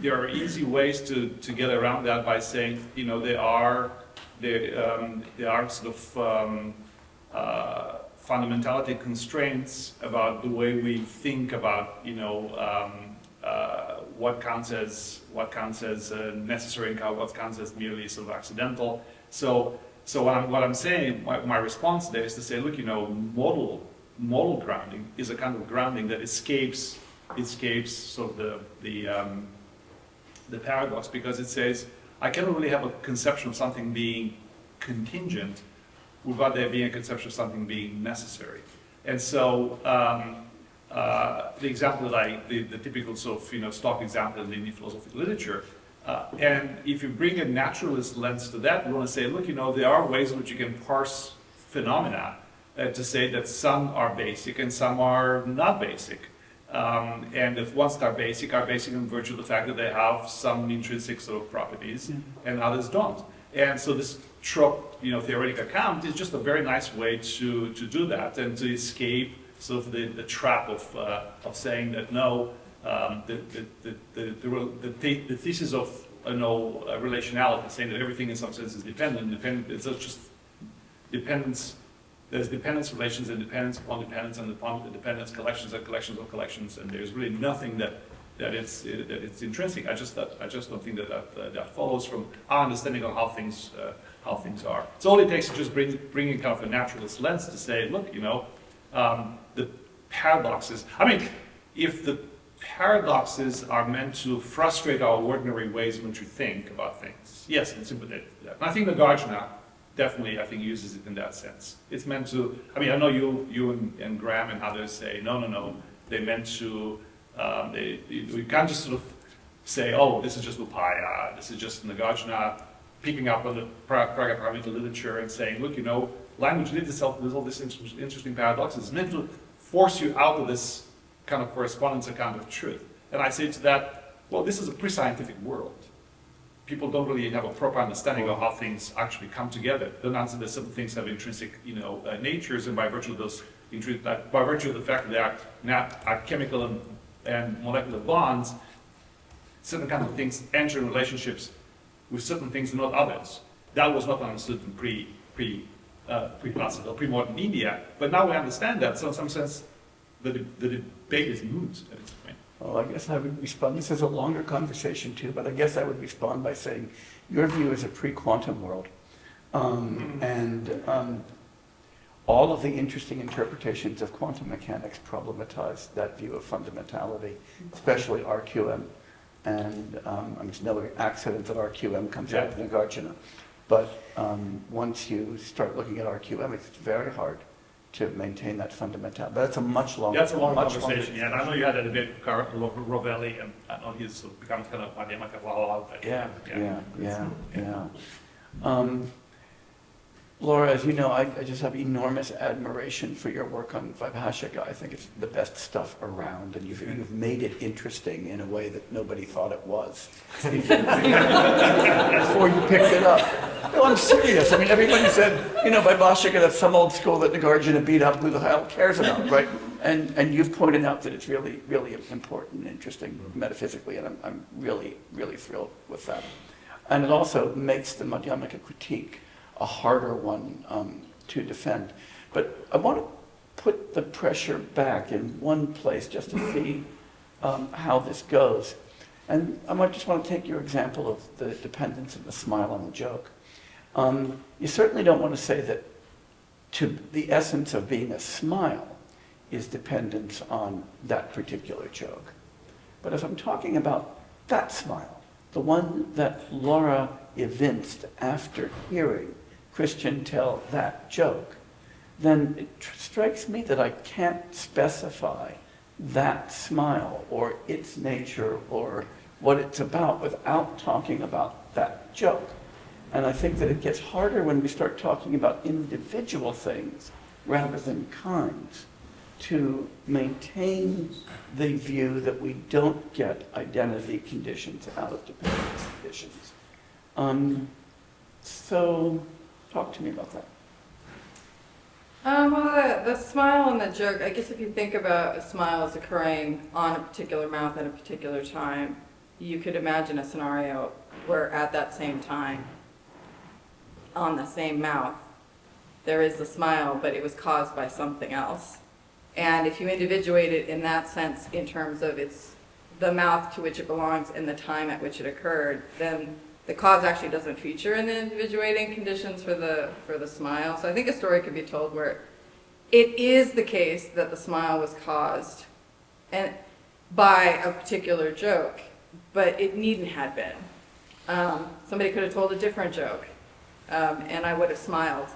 there are easy ways to get around that by saying, there are sort of fundamentality constraints about the way we think about, what counts as necessary and what counts as merely sort of accidental. So what I'm saying, my response there is to say, look, modal grounding is a kind of grounding that escapes sort of the paradox, because it says I cannot really have a conception of something being contingent without there being a conception of something being necessary. And so the example that the typical sort of stock example in the Indian philosophical literature, and if you bring a naturalist lens to that, we want to say, look, there are ways in which you can parse phenomena to say that some are basic and some are not basic. And if ones are basic in virtue of the fact that they have some intrinsic sort of properties, and others don't. And so this theoretic account is just a very nice way to do that and to escape sort of the trap of saying that no, the thesis of relationality, saying that everything in some sense is dependent. It's just dependence. There's dependence relations and dependence upon dependence and upon dependence, collections and collections of collections, and there's really nothing that it's intrinsic. I just don't think that follows from our understanding of how things are. So all it takes is just bringing kind of a naturalist lens to say, look, the paradoxes. I mean, if the paradoxes are meant to frustrate our ordinary ways in which we think about things, yes, I'm sympathetic to that. And I think Nagarjuna definitely, I think, uses it in that sense. It's meant to, I mean, I know you and Graham and others say, no, they meant to, we can't just sort of say, oh, this is just upaya, this is just Nagarjuna picking up on the Pragaparamita literature and saying, look, language leads itself, there's all these interesting paradoxes. It's meant to force you out of this kind of correspondence account of truth. And I say to that, well, this is a pre-scientific world. People don't really have a proper understanding of how things actually come together. They don't understand that some things have intrinsic, natures, and by virtue of those, by virtue of the fact that they are chemical and molecular bonds, certain kinds of things enter in relationships with certain things and not others. That was not understood in pre-classical, pre-modern India. But now we understand that, so in some sense, the debate is moot at this point. Well, I guess I would respond. This is a longer conversation too, but I guess I would respond by saying your view is a pre-quantum world. all of the interesting interpretations of quantum mechanics problematize that view of fundamentality, especially RQM. And it's no accident that RQM comes out of Nagarjuna. But once you start looking at RQM, it's very hard to maintain that fundamentality. But it's a much longer, That's a long much conversation, longer yeah. And I know you had a debate with Rovelli, and I know he's sort of become kind of academic of all of Yeah. Laura, as you know, I just have enormous admiration for your work on Vaibhashika. I think it's the best stuff around, and you've made it interesting in a way that nobody thought it was before you picked it up. No, I'm serious. I mean, everybody said, Vaibhashika, that's some old school that Nagarjuna beat up, who the hell cares about, right? And you've pointed out that it's really, really important and interesting metaphysically, and I'm really, really thrilled with that. And it also makes the Madhyamaka critique a harder one to defend. But I want to put the pressure back in one place just to see how this goes. And I just want to take your example of the dependence of the smile on the joke. You certainly don't want to say that the essence of being a smile is dependence on that particular joke. But if I'm talking about that smile, the one that Laura evinced after hearing Christian tell that joke, then it strikes me that I can't specify that smile or its nature or what it's about without talking about that joke. And I think that it gets harder when we start talking about individual things rather than kinds to maintain the view that we don't get identity conditions out of dependence conditions. So talk to me about that. Well, the smile and the joke, I guess if you think about a smile as occurring on a particular mouth at a particular time, you could imagine a scenario where at that same time, on the same mouth, there is a smile, but it was caused by something else. And if you individuate it in that sense, in terms of it's the mouth to which it belongs and the time at which it occurred, then the cause actually doesn't feature in the individuating conditions for the smile. So I think a story could be told where it is the case that the smile was caused by a particular joke, but it needn't have been. Somebody could have told a different joke, and I would have smiled.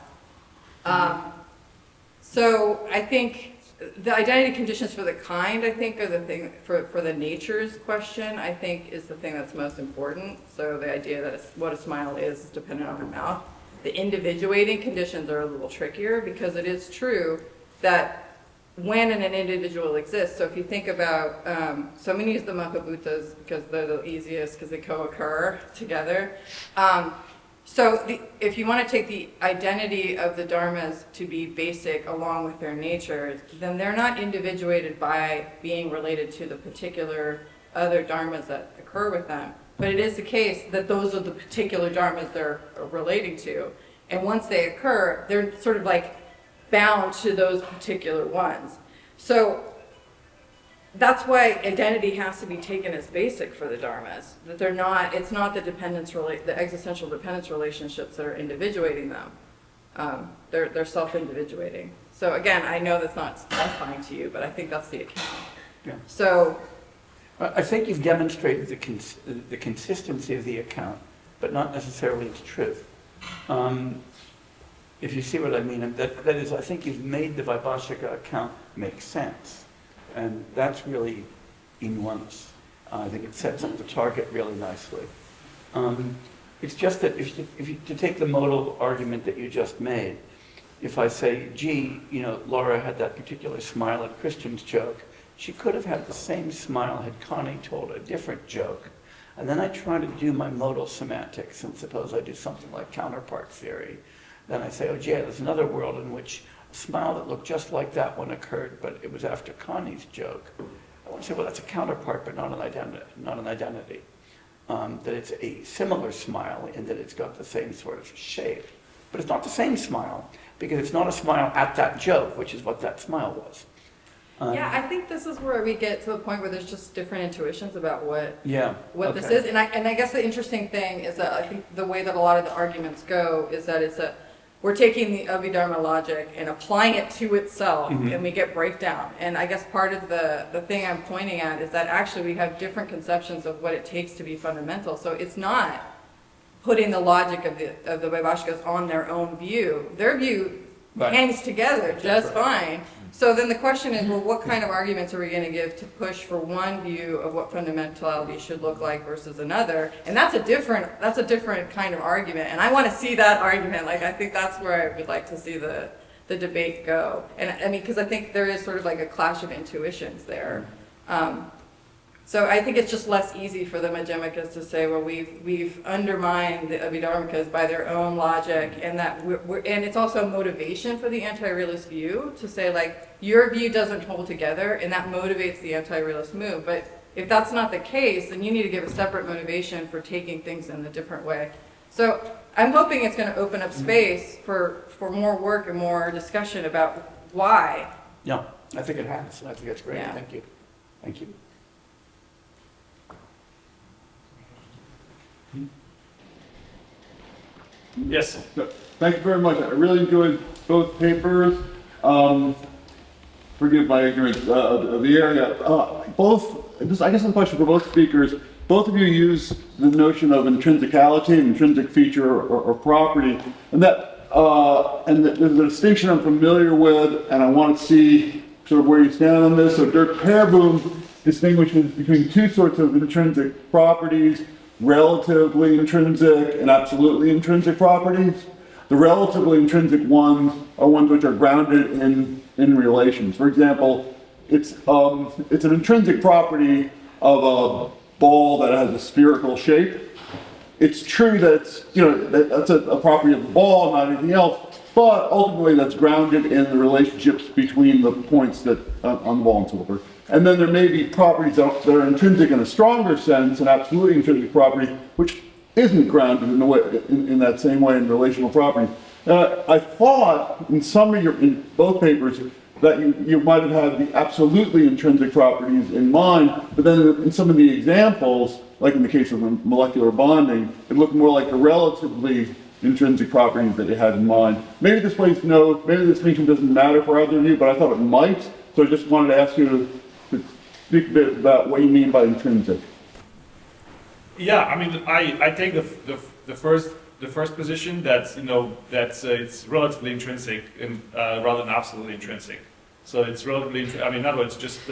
So I think the identity conditions for the kind, I think, are the thing for the natures question, I think, is the thing that's most important. So the idea that what a smile is dependent on the mouth. The individuating conditions are a little trickier because it is true that when an individual exists, so if you think about, so I'm going to use the Mahabhutas because they're the easiest because they co-occur together. If you want to take the identity of the dharmas to be basic along with their nature, then they're not individuated by being related to the particular other dharmas that occur with them. But it is the case that those are the particular dharmas they're relating to. And once they occur, they're sort of like bound to those particular ones. So that's why identity has to be taken as basic for the dharmas. That it's not the existential dependence relationships that are individuating them. They're self-individuating. So again, I know that's not satisfying to you, but I think that's the account. Yeah. So I think you've demonstrated the consistency of the account, but not necessarily its truth. If you see what I mean, that is, I think you've made the Vaibhashika account make sense. And that's really enormous. I think it sets up the target really nicely. It's just that to take the modal argument that you just made, if I say, gee, Laura had that particular smile at Christian's joke, she could have had the same smile had Connie told a different joke. And then I try to do my modal semantics, and suppose I do something like counterpart theory. Then I say, oh, gee, there's another world in which a smile that looked just like that one occurred, but it was after Connie's joke. I want to say, well, that's a counterpart, but not an identity. That it's a similar smile in that it's got the same sort of shape. But it's not the same smile, because it's not a smile at that joke, which is what that smile was. yeah, I think this is where we get to the point where there's just different intuitions about what this is. And I guess the interesting thing is that I think the way that a lot of the arguments go is that we're taking the Abhidharma logic and applying it to itself, Mm-hmm. and we get breakdown. And I guess part of the thing I'm pointing at is that actually we have different conceptions of what it takes to be fundamental. So it's not putting the logic of the Vaibhashikas on their own view. Their view Right. hangs together just fine. So then the question is, well, what kind of arguments are we going to give to push for one view of what fundamentality should look like versus another? And that's a different kind of argument. And I want to see that argument. Like, I think that's where I would like to see the debate go. And I mean, because I think there is sort of like a clash of intuitions there. So I think it's just less easy for the Madhyamikas to say, well, we've undermined the Abhidharmikas by their own logic, and that and it's also motivation for the anti-realist view to say, like, your view doesn't hold together, and that motivates the anti-realist move. But if that's not the case, then you need to give a separate motivation for taking things in a different way. So I'm hoping it's going to open up space for more work and more discussion about why. Yeah, I think it has. I think that's great. Yeah. Thank you. Thank you. Yes. Thank you very much. I really enjoyed both papers. Forgive my ignorance of the area. I guess a question for both speakers. Both of you use the notion of intrinsicality, an intrinsic feature or property, and that there's a distinction I'm familiar with, and I want to see sort of where you stand on this. So Dirk Perboom distinguishes between two sorts of intrinsic properties: relatively intrinsic and absolutely intrinsic properties. The relatively intrinsic ones are ones which are grounded in relations. For example, it's an intrinsic property of a ball that has a spherical shape. It's true that that's a property of the ball, not anything else, but ultimately that's grounded in the relationships between the points that on the ball and so forth. And then there may be properties that are intrinsic in a stronger sense, an absolutely intrinsic property, which isn't grounded in that same way in relational properties. I thought in both papers that you might have had the absolutely intrinsic properties in mind, but then in some of the examples, like in the case of molecular bonding, it looked more like the relatively intrinsic properties that you had in mind. Maybe this distinction doesn't matter for either of you, but I thought it might, so I just wanted to ask you to speak a bit about what you mean by intrinsic. Yeah, I mean, I take the first position that it's relatively intrinsic and rather than absolutely intrinsic. So it's relatively, in other words, just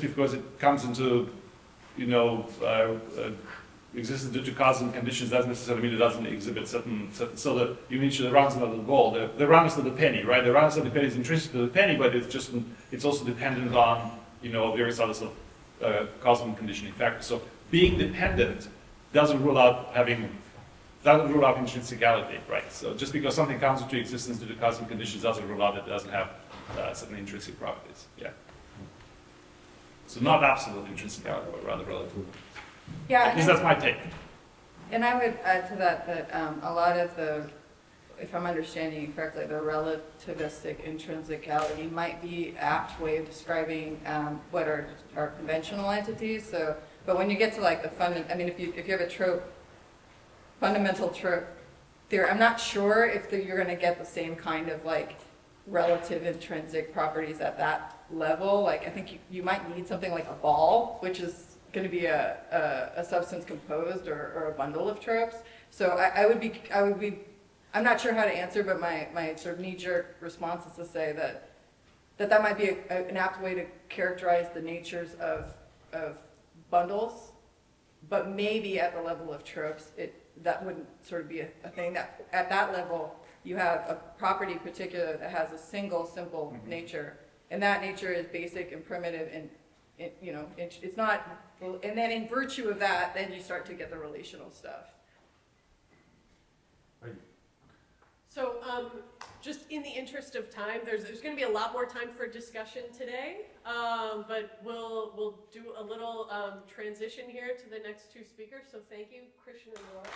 because it comes into existence due to causes and conditions doesn't necessarily mean it doesn't exhibit certain. So that you mentioned the roundness of the ball, the roundness of the penny, right? The roundness of the penny is intrinsic to the penny, but it's also dependent on various other sort of causal and conditioning factors. So being dependent doesn't rule out intrinsicality, right? So just because something comes into existence due to causal and conditions doesn't rule out that it doesn't have certain intrinsic properties. Yeah. So not absolute intrinsicality, but rather relative. Yeah, At least that's my take. and I would add to that a lot of if I'm understanding you correctly, the relativistic intrinsicality might be an apt way of describing what are conventional entities. So, but when you get to like if you have a fundamental trope theory, I'm not sure if you're going to get the same kind of like relative intrinsic properties at that level. Like I think you might need something like a ball, which is going to be a substance composed or a bundle of tropes. So I'm not sure how to answer, but my sort of knee-jerk response is to say that might be an apt way to characterize the natures of bundles, but maybe at the level of tropes, that wouldn't sort of be a thing. That at that level, you have a property particular that has a single simple nature, and that nature is basic and primitive, and it's not. And then in virtue of that, then you start to get the relational stuff. So, just in the interest of time, there's going to be a lot more time for discussion today, but we'll do a little transition here to the next two speakers. So thank you, Christian and Laura.